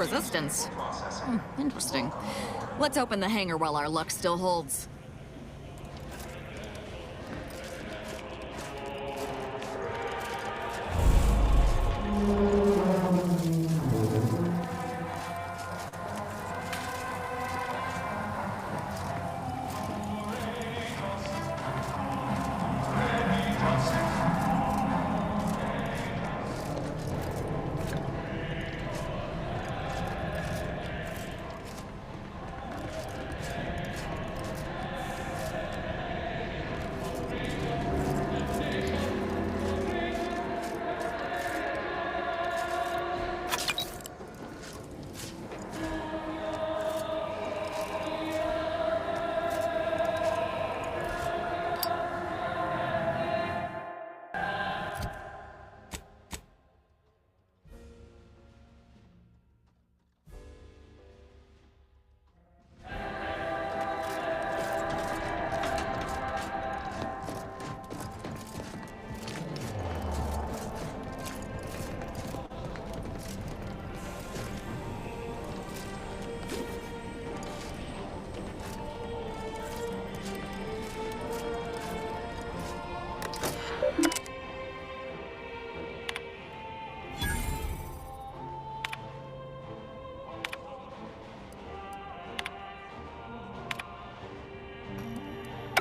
resistance. Interesting. Let's open the hangar while our luck still holds.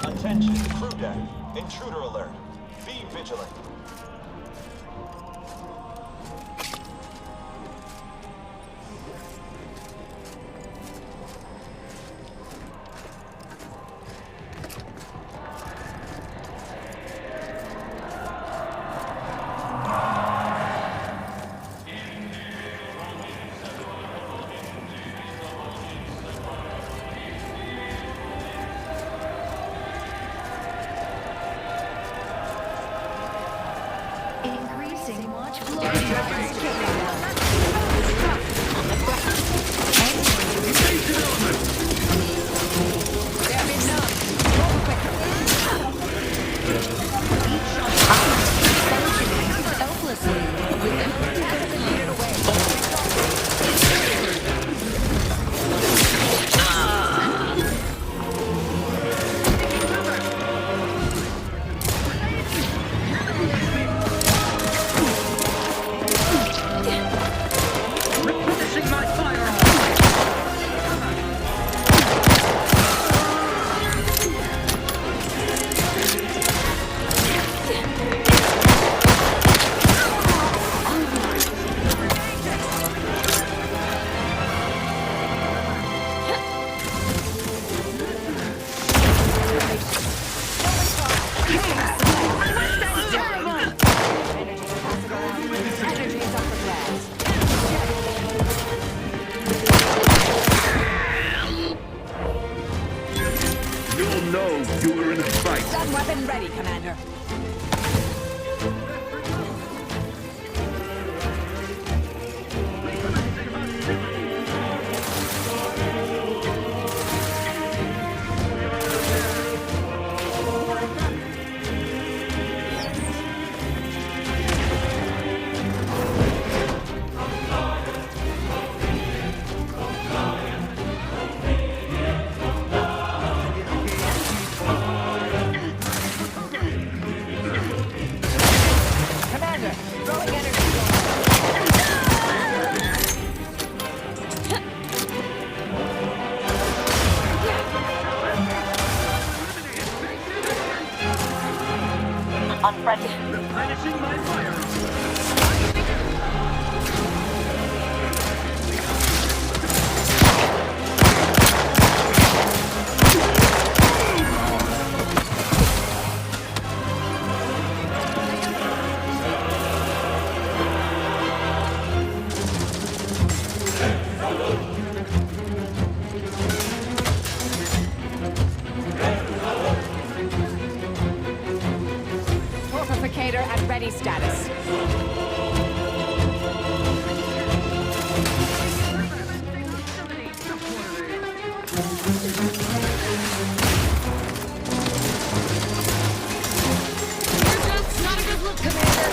Attention, crew deck. Intruder alert. Be vigilant. At ready status. That's not a good look, Commander.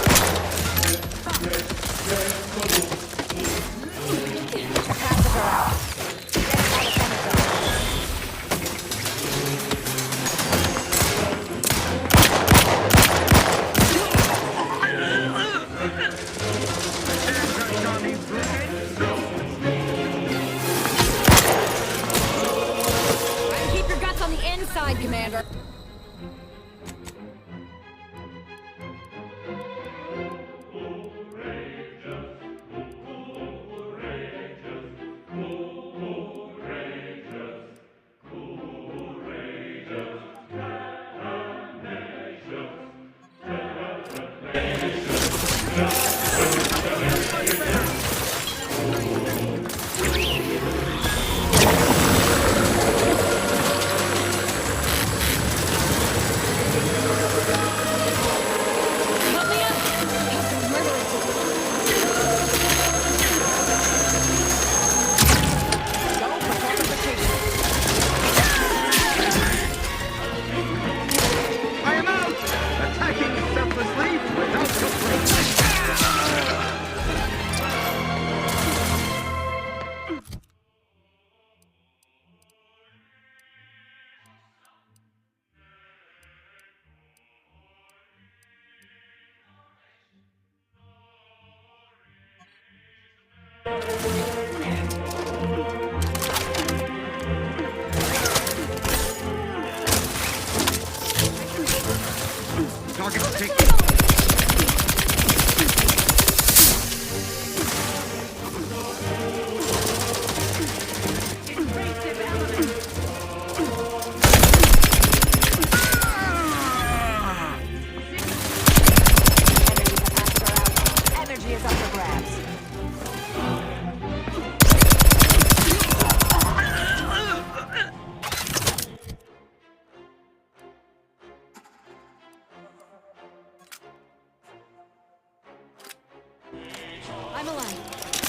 I'm alive.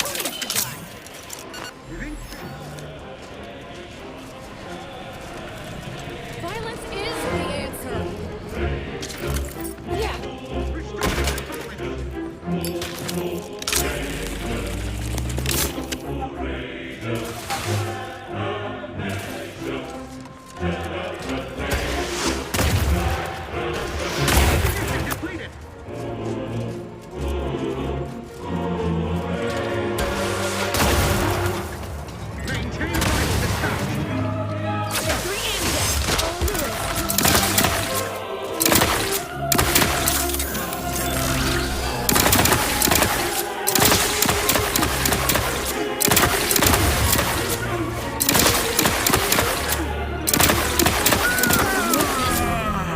Who needs to die? Violence is the answer. Yeah.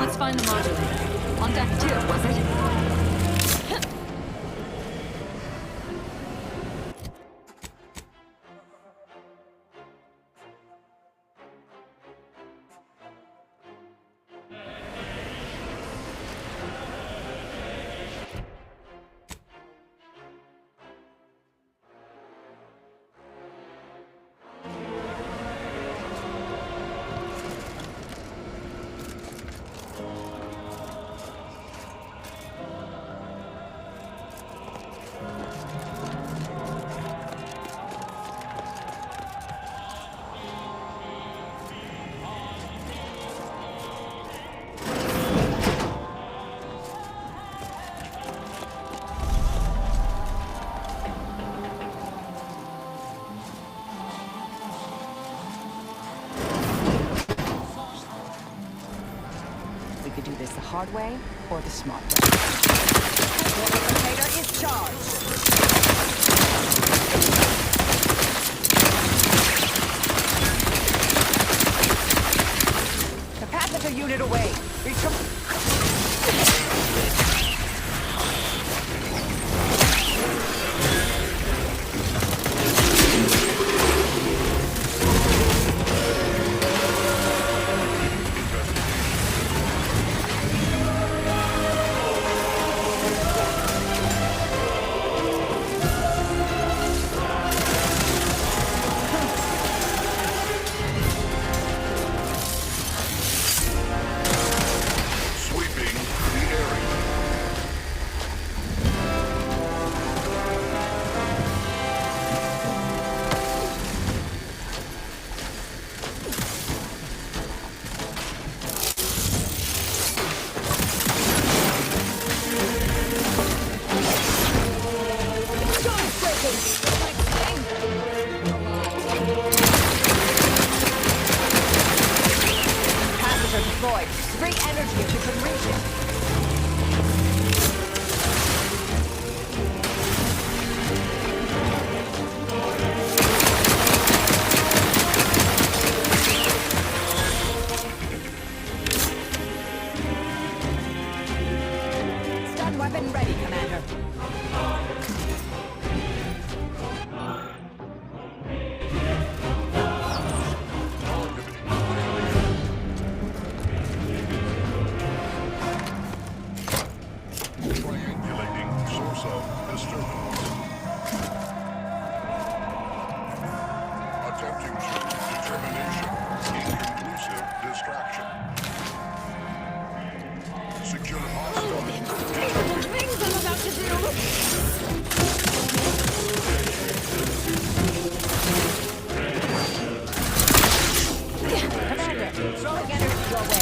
Let's find the modulator. On deck 2, was it? We could do this the hard way or the smart way. The replicator is charged. Capacitor unit away. Weapon ready, Commander. Triangulating source of disturbance. Attempting to determination. Inconclusive distraction. Secure hostile. The things I'm about to do! Commander, throwing energy your way.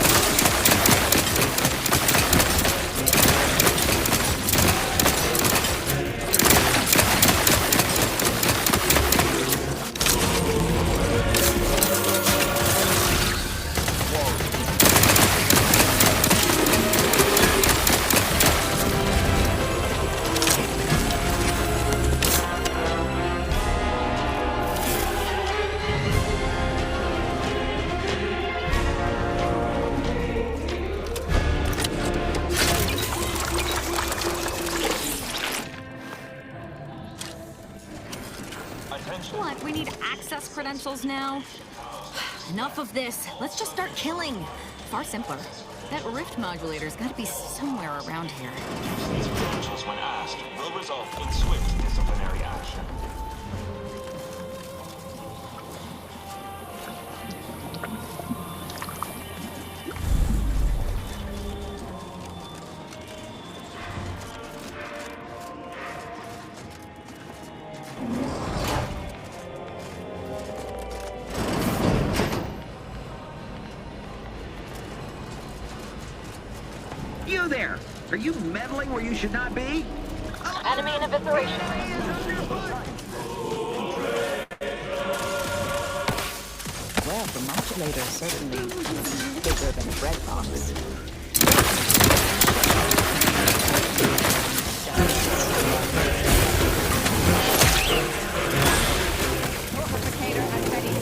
Attention. What, we need access credentials now? Enough of this. Let's just start killing. Far simpler. That rift modulator's gotta be somewhere around here. These credentials, when asked, will result in swift disciplinary action. You there! Are you meddling where you should not be? Enemy in evisceration. Well, the modulator is certainly bigger than a bread box. Replicator at ready.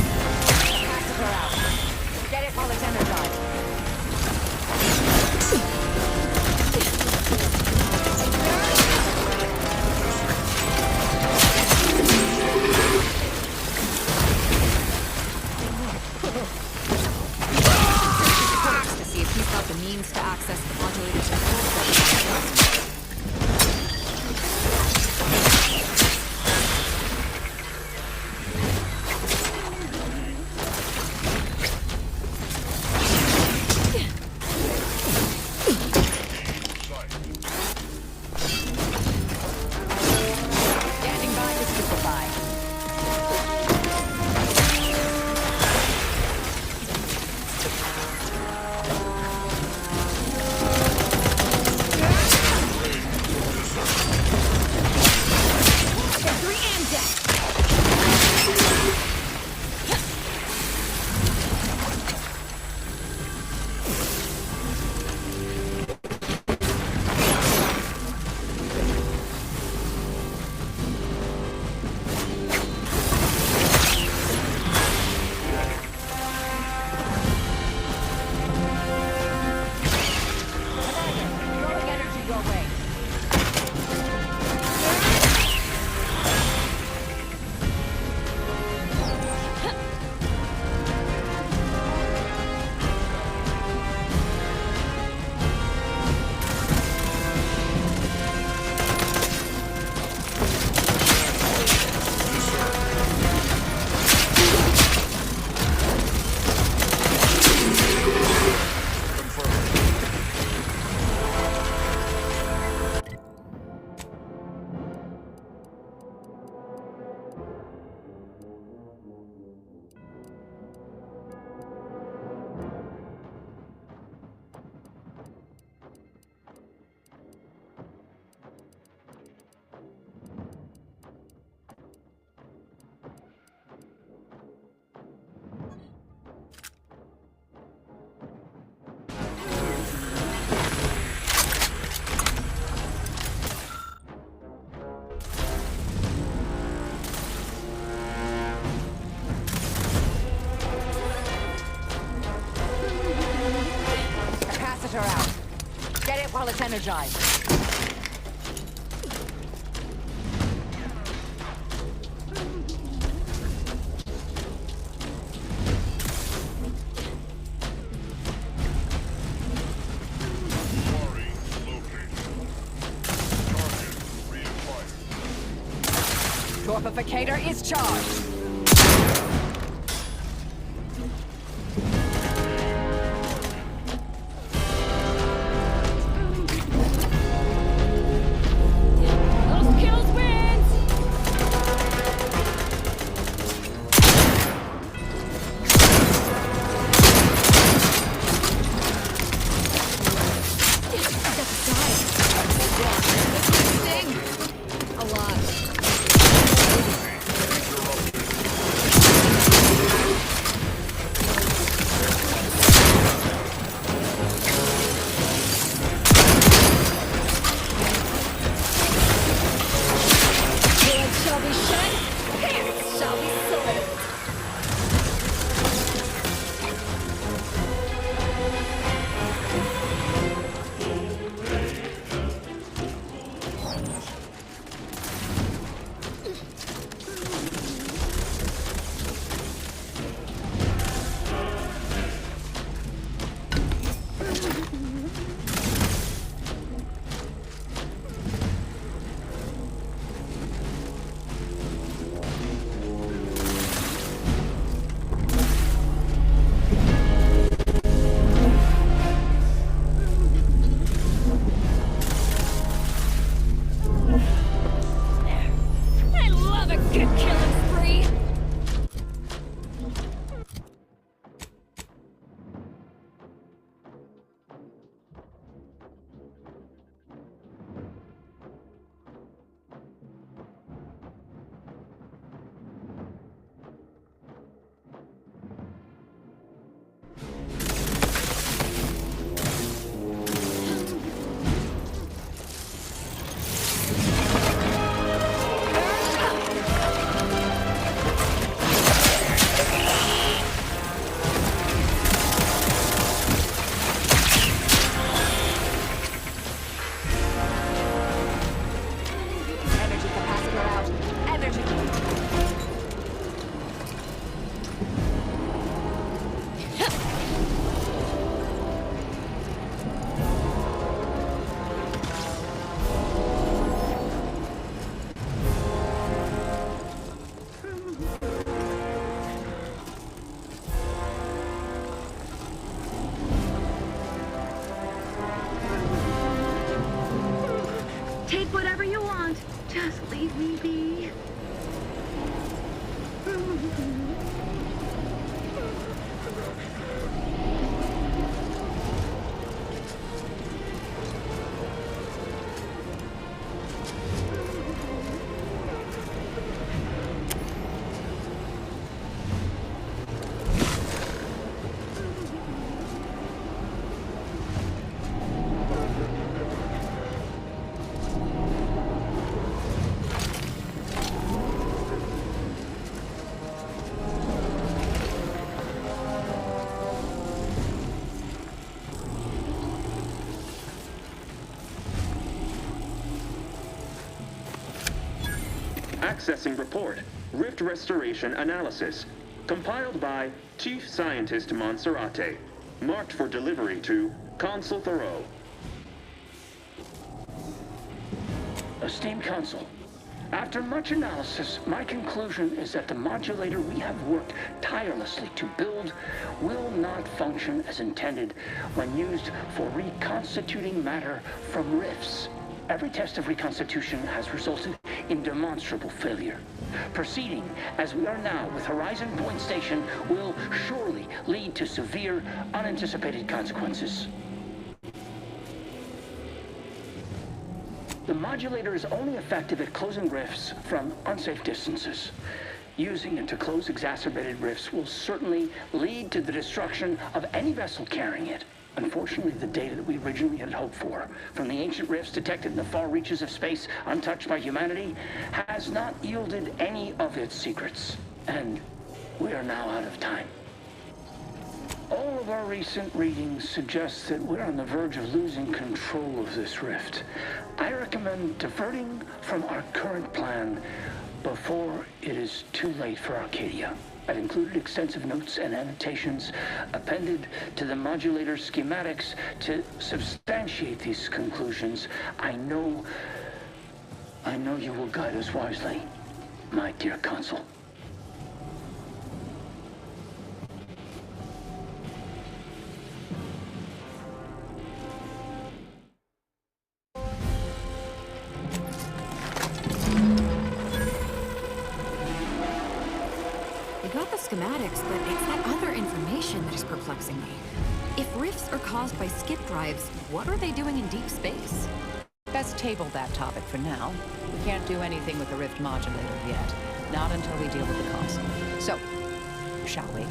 Capacitor out. Get it while it's energized. To see if he's got the means to access the modulator's control. Standing by to stupefy. while it's energized. Quarry located. Target reacquired. Torpificator is charged. Those kills wins! I got the side. Sting. A lot. Blood shall be shed, hands shall be slit. I love a good killing spree. Energy capacitor out. Energy. Take whatever you want. Just leave me be. Accessing report. Rift restoration analysis. Compiled by Chief Scientist Monserrate. Marked for delivery to Consul Thoreau. Esteemed Consul, after much analysis, my conclusion is that the modulator we have worked tirelessly to build will not function as intended when used for reconstituting matter from rifts. Every test of reconstitution has resulted in demonstrable failure. Proceeding as we are now with Horizon Point Station will surely lead to severe, unanticipated consequences. The modulator is only effective at closing rifts from unsafe distances. Using it to close exacerbated rifts will certainly lead to the destruction of any vessel carrying it. Unfortunately, the data that we originally had hoped for from the ancient rifts detected in the far reaches of space untouched by humanity has not yielded any of its secrets. And we are now out of time. All of our recent readings suggest that we're on the verge of losing control of this rift. I recommend diverting from our current plan before it is too late for Arcadia. I've included extensive notes and annotations appended to the modulator schematics to substantiate these conclusions. I know you will guide us wisely, my dear Consul. Schematics, but it's that other information that is perplexing me. If rifts are caused by skip drives, what are they doing in deep space? Best table that topic for now. We can't do anything with the rift modulator yet. Not until we deal with the console. So, shall we?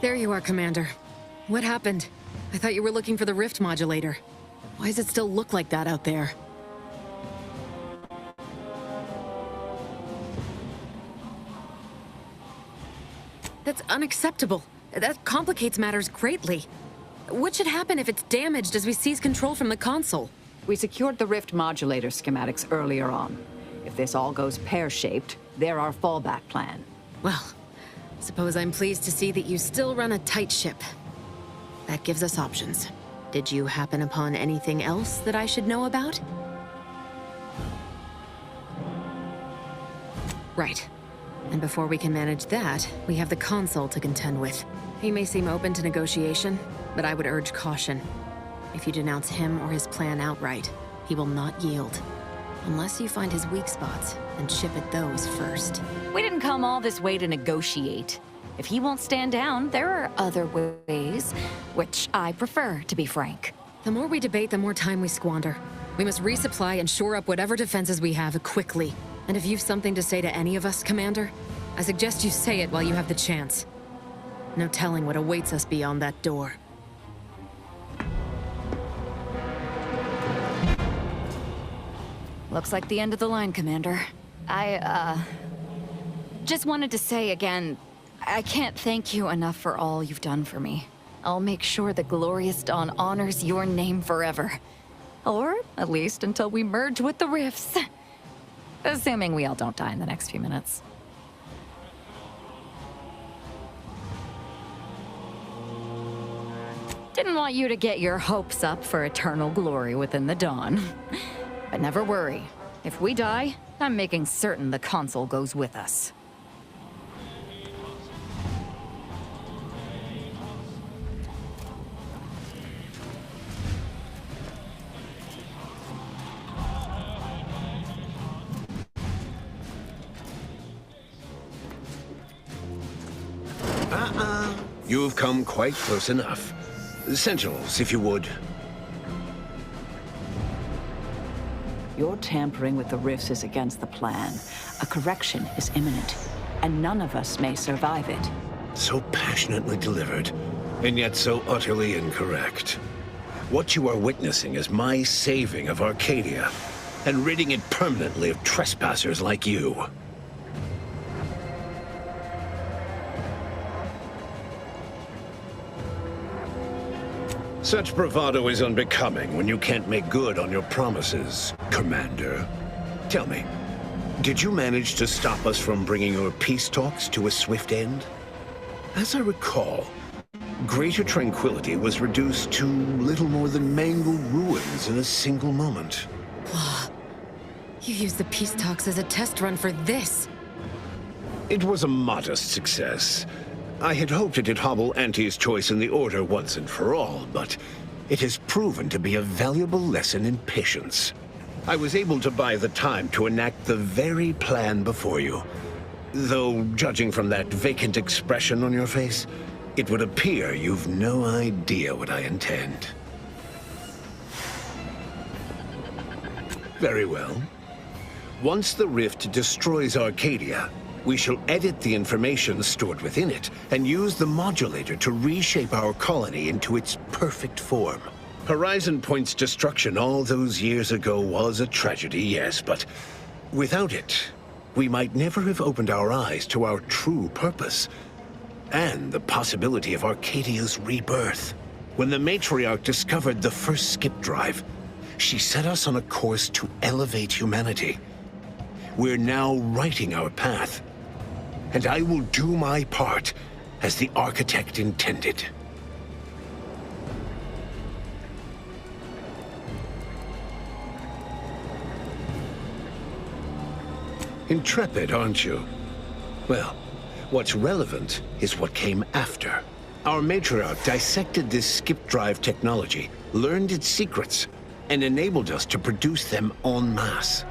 There you are, Commander. What happened? I thought you were looking for the rift modulator. Why does it still look like that out there? That's unacceptable. That complicates matters greatly. What should happen if it's damaged as we seize control from the console? We secured the rift modulator schematics earlier on. If this all goes pear-shaped, they're our fallback plan. Well, suppose I'm pleased to see that you still run a tight ship. That gives us options. Did you happen upon anything else that I should know about? Right. And before we can manage that, we have the console to contend with. He may seem open to negotiation, but I would urge caution. If you denounce him or his plan outright, he will not yield. Unless you find his weak spots and chip at those first. We didn't come all this way to negotiate. If he won't stand down, there are other ways, which I prefer, to be frank. The more we debate, the more time we squander. We must resupply and shore up whatever defenses we have quickly. And if you've something to say to any of us, Commander, I suggest you say it while you have the chance. No telling what awaits us beyond that door. Looks like the end of the line, Commander. I just wanted to say again, I can't thank you enough for all you've done for me. I'll make sure the glorious dawn honors your name forever. Or, at least until we merge with the rifts. Assuming we all don't die in the next few minutes. Didn't want you to get your hopes up for eternal glory within the dawn. But never worry. If we die, I'm making certain the console goes with us. You've come quite close enough. Sentinels, if you would. Your tampering with the rifts is against the plan. A correction is imminent, and none of us may survive it. So passionately delivered, and yet so utterly incorrect. What you are witnessing is my saving of Arcadia, and ridding it permanently of trespassers like you. Such bravado is unbecoming when you can't make good on your promises, Commander. Tell me, did you manage to stop us from bringing your peace talks to a swift end? As I recall, Greater Tranquility was reduced to little more than mangled ruins in a single moment. You used the peace talks as a test run for this. It was a modest success. I had hoped it'd hobble Auntie's choice in the Order once and for all, but it has proven to be a valuable lesson in patience. I was able to buy the time to enact the very plan before you. Though, judging from that vacant expression on your face, it would appear you've no idea what I intend. Very well. Once the rift destroys Arcadia, we shall edit the information stored within it and use the modulator to reshape our colony into its perfect form. Horizon Point's destruction all those years ago was a tragedy, yes, but without it, we might never have opened our eyes to our true purpose and the possibility of Arcadia's rebirth. When the matriarch discovered the first skip drive, she set us on a course to elevate humanity. We're now writing our path, and I will do my part as the architect intended. Intrepid, aren't you? Well, what's relevant is what came after. Our matriarch dissected this skip drive technology, learned its secrets, and enabled us to produce them en masse,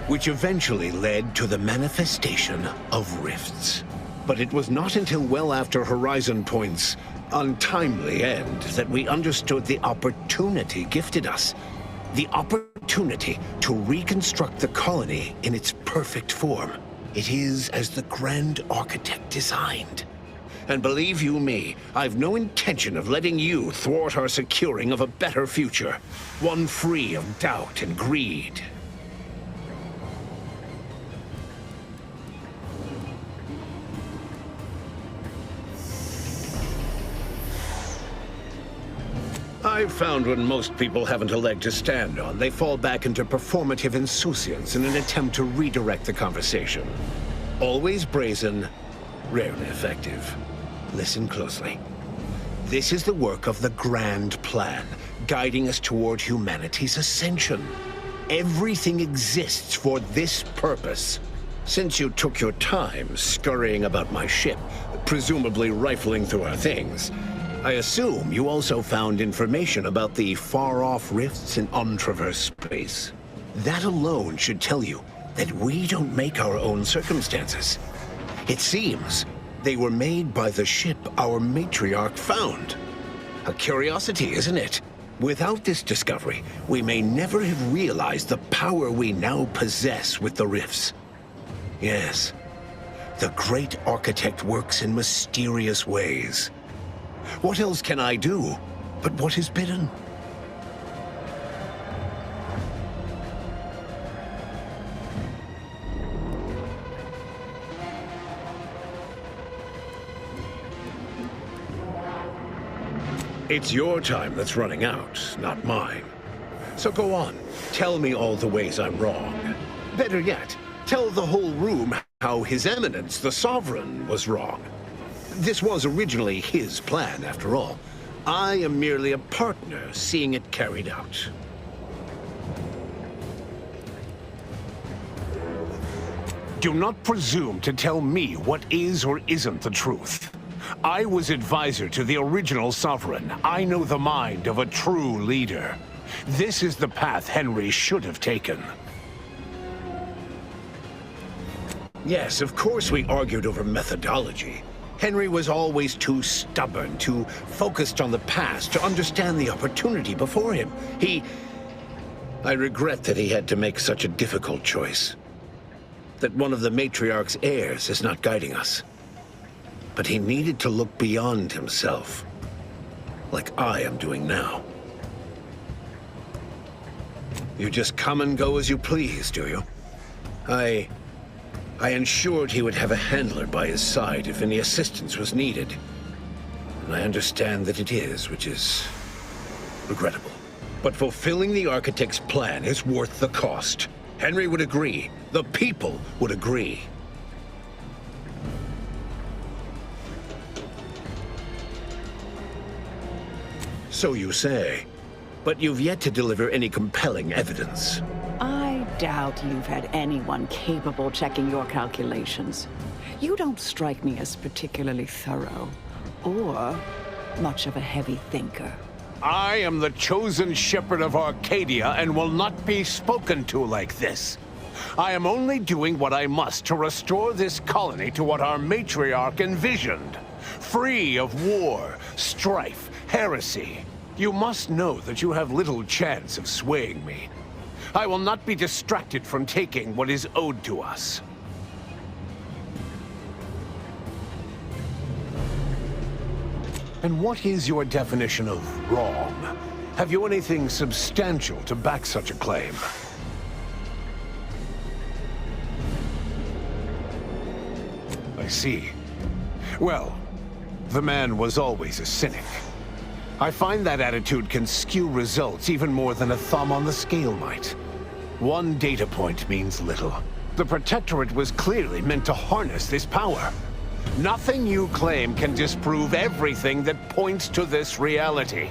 which eventually led to the manifestation of rifts. But it was not until well after Horizon Point's untimely end that we understood the opportunity gifted us. The opportunity to reconstruct the colony in its perfect form. It is as the Grand Architect designed. And believe you me, I've no intention of letting you thwart our securing of a better future, one free of doubt and greed. I've found when most people haven't a leg to stand on, they fall back into performative insouciance in an attempt to redirect the conversation. Always brazen, rarely effective. Listen closely. This is the work of the Grand Plan, guiding us toward humanity's ascension. Everything exists for this purpose. Since you took your time scurrying about my ship, presumably rifling through our things, I assume you also found information about the far-off rifts in untraversed space. That alone should tell you that we don't make our own circumstances. It seems they were made by the ship our matriarch found. A curiosity, isn't it? Without this discovery, we may never have realized the power we now possess with the rifts. Yes, the great architect works in mysterious ways. What else can I do but what is bidden? It's your time that's running out, not mine. So go on, tell me all the ways I'm wrong. Better yet, tell the whole room how His Eminence, the Sovereign, was wrong. This was originally his plan, after all. I am merely a partner, seeing it carried out. Do not presume to tell me what is or isn't the truth. I was advisor to the original Sovereign. I know the mind of a true leader. This is the path Henry should have taken. Yes, of course we argued over methodology. Henry was always too stubborn, too focused on the past to understand the opportunity before him. I regret that he had to make such a difficult choice. That one of the matriarch's heirs is not guiding us. But he needed to look beyond himself, like I am doing now. You just come and go as you please, do you? I ensured he would have a handler by his side if any assistance was needed. And I understand that it is, which is regrettable. But fulfilling the Architect's plan is worth the cost. Henry would agree. The people would agree. So you say. But you've yet to deliver any compelling evidence. I doubt you've had anyone capable checking your calculations. You don't strike me as particularly thorough, or much of a heavy thinker. I am the chosen shepherd of Arcadia and will not be spoken to like this. I am only doing what I must to restore this colony to what our matriarch envisioned. Free of war, strife, heresy. You must know that you have little chance of swaying me. I will not be distracted from taking what is owed to us. And what is your definition of wrong? Have you anything substantial to back such a claim? I see. Well, the man was always a cynic. I find that attitude can skew results even more than a thumb on the scale might. One data point means little. The Protectorate was clearly meant to harness this power. Nothing you claim can disprove everything that points to this reality.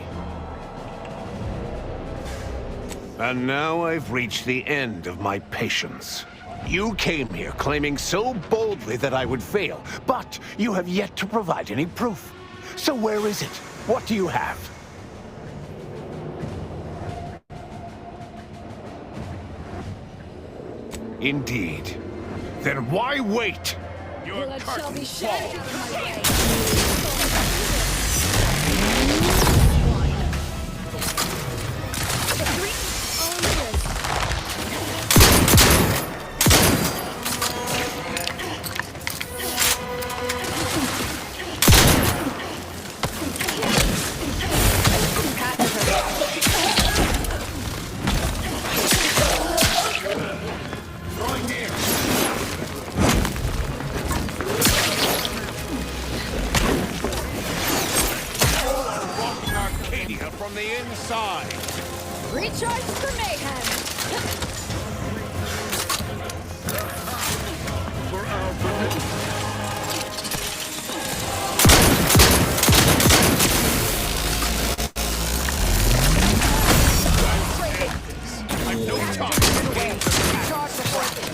And now I've reached the end of my patience. You came here claiming so boldly that I would fail, but you have yet to provide any proof. So where is it? What do you have? Indeed. Then why wait? Your curtain falls. From the inside. Recharge for mayhem. For our protection. I've no time to gain the Charge the weapon.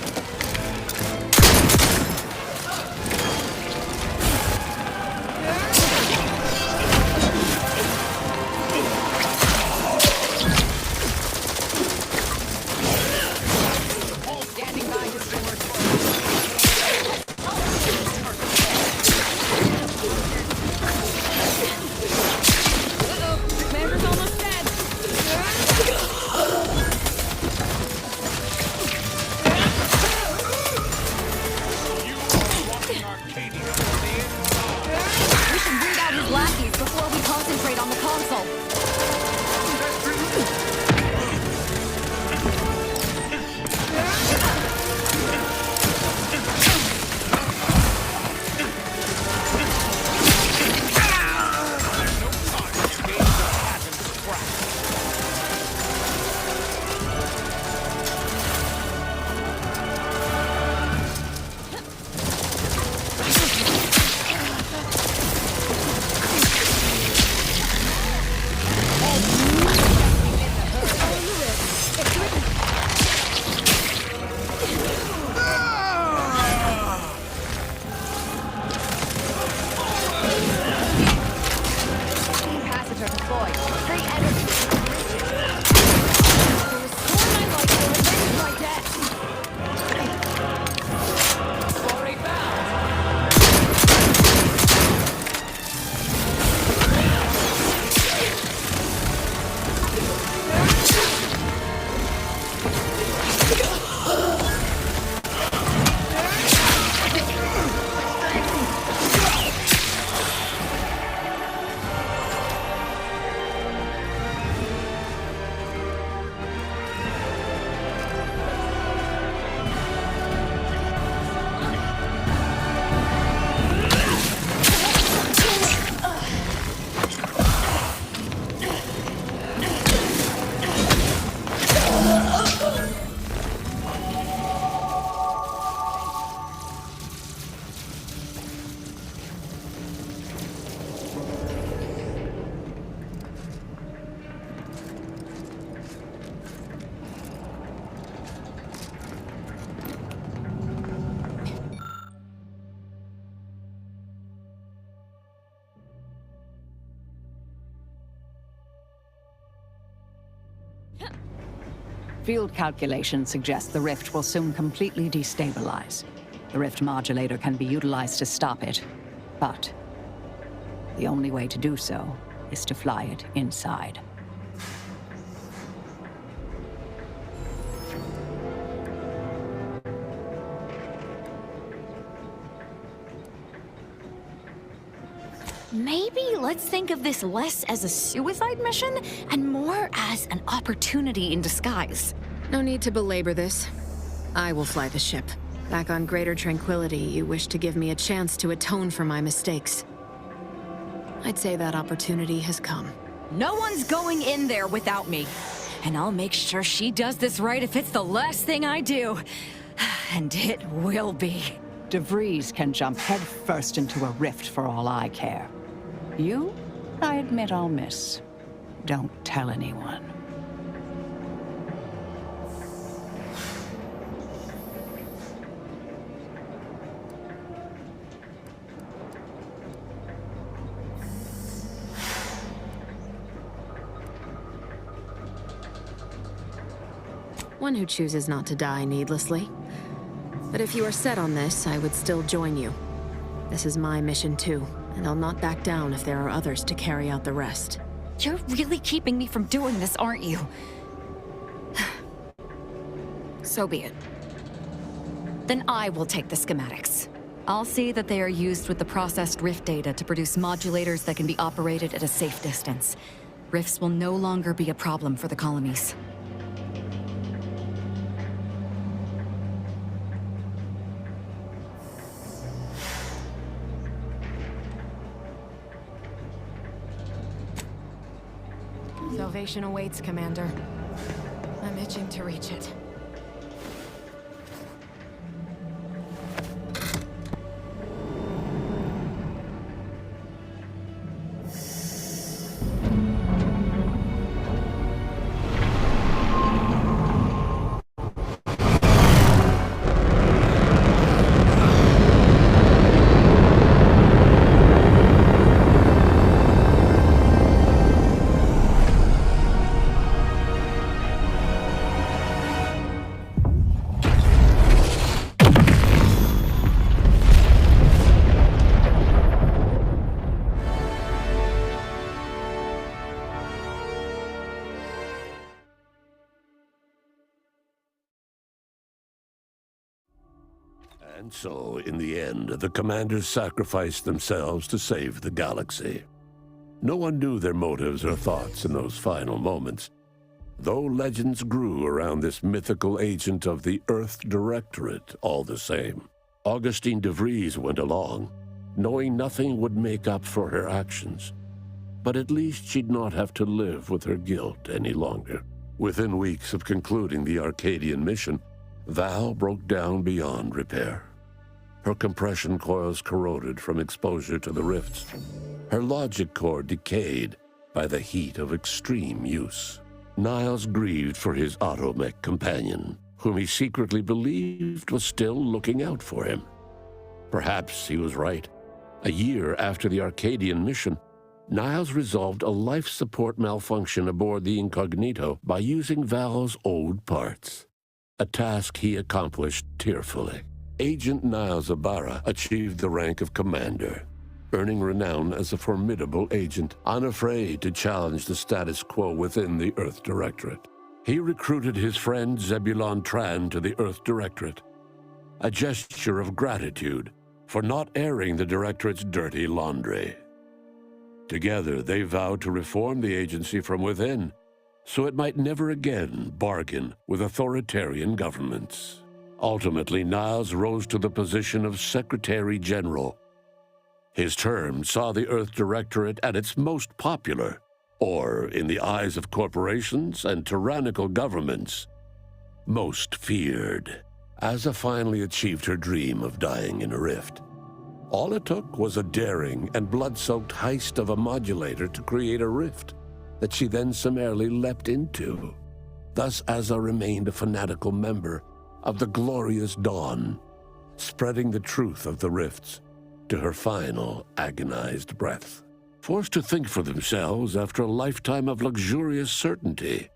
Field calculations suggest the rift will soon completely destabilize. The rift modulator can be utilized to stop it, but the only way to do so is to fly it inside. Maybe let's think of this less as a suicide mission and more as an opportunity in disguise. No need to belabor this. I will fly the ship. Back on greater tranquility, you wish to give me a chance to atone for my mistakes. I'd say that opportunity has come. No one's going in there without me. And I'll make sure she does this right if it's the last thing I do. And it will be. DeVries can jump headfirst into a rift for all I care. You, I admit I'll miss. Don't tell anyone. One who chooses not to die needlessly. But if you are set on this, I would still join you. This is my mission too, and I'll not back down if there are others to carry out the rest. You're really keeping me from doing this, aren't you? So be it. Then I will take the schematics. I'll see that they are used with the processed rift data to produce modulators that can be operated at a safe distance. Rifts will no longer be a problem for the colonies. Salvation awaits, Commander. I'm itching to reach it. And so, in the end, the commanders sacrificed themselves to save the galaxy. No one knew their motives or thoughts in those final moments, though legends grew around this mythical agent of the Earth Directorate all the same. Augustine DeVries went along, knowing nothing would make up for her actions. But at least she'd not have to live with her guilt any longer. Within weeks of concluding the Arcadian mission, Val broke down beyond repair. Her compression coils corroded from exposure to the rifts. Her logic core decayed by the heat of extreme use. Niles grieved for his automech companion, whom he secretly believed was still looking out for him. Perhaps he was right. A year after the Arcadian mission, Niles resolved a life support malfunction aboard the Incognito by using Val's old parts. A task he accomplished tearfully. Agent Niles Ibarra achieved the rank of commander, earning renown as a formidable agent, unafraid to challenge the status quo within the Earth Directorate. He recruited his friend Zebulon Tran to the Earth Directorate, a gesture of gratitude for not airing the Directorate's dirty laundry. Together, they vowed to reform the agency from within, so it might never again bargain with authoritarian governments. Ultimately, Niles rose to the position of Secretary General. His term saw the Earth Directorate at its most popular, or, in the eyes of corporations and tyrannical governments, most feared. Asa finally achieved her dream of dying in a rift. All it took was a daring and blood-soaked heist of a modulator to create a rift that she then summarily leapt into. Thus Asa remained a fanatical member of the glorious dawn, spreading the truth of the rifts to her final agonized breath. Forced to think for themselves after a lifetime of luxurious certainty,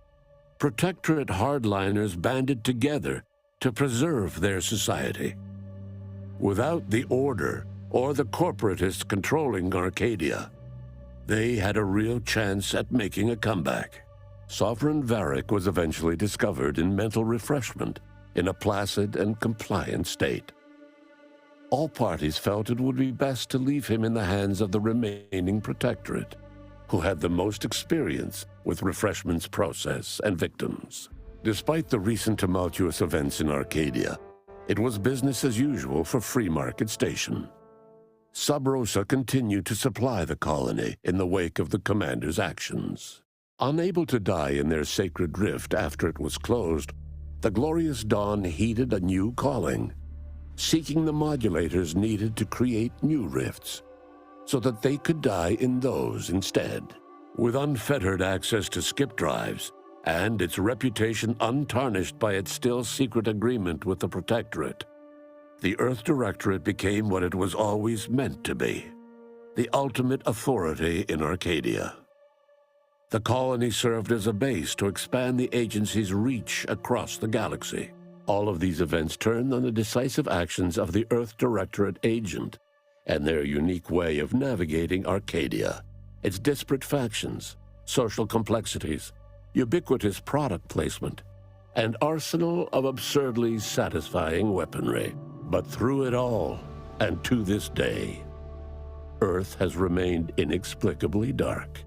Protectorate hardliners banded together to preserve their society. Without the Order or the corporatists controlling Arcadia, they had a real chance at making a comeback. Sovereign Varric was eventually discovered in mental refreshment in a placid and compliant state. All parties felt it would be best to leave him in the hands of the remaining Protectorate, who had the most experience with refreshment's process and victims. Despite the recent tumultuous events in Arcadia, it was business as usual for Free Market Station. Sub Rosa continued to supply the colony in the wake of the commander's actions. Unable to die in their sacred rift after it was closed, the Glorious Dawn heeded a new calling, seeking the modulators needed to create new rifts, so that they could die in those instead. With unfettered access to skip drives, and its reputation untarnished by its still secret agreement with the Protectorate, the Earth Directorate became what it was always meant to be, the ultimate authority in Arcadia. The colony served as a base to expand the agency's reach across the galaxy. All of these events turned on the decisive actions of the Earth Directorate agent and their unique way of navigating Arcadia, its disparate factions, social complexities, ubiquitous product placement, and arsenal of absurdly satisfying weaponry. But through it all, and to this day, Earth has remained inexplicably dark.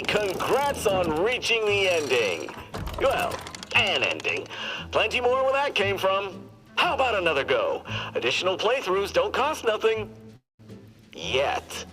Congrats on reaching the ending. Well, an ending. Plenty more where that came from. How about another go? Additional playthroughs don't cost nothing. Yet.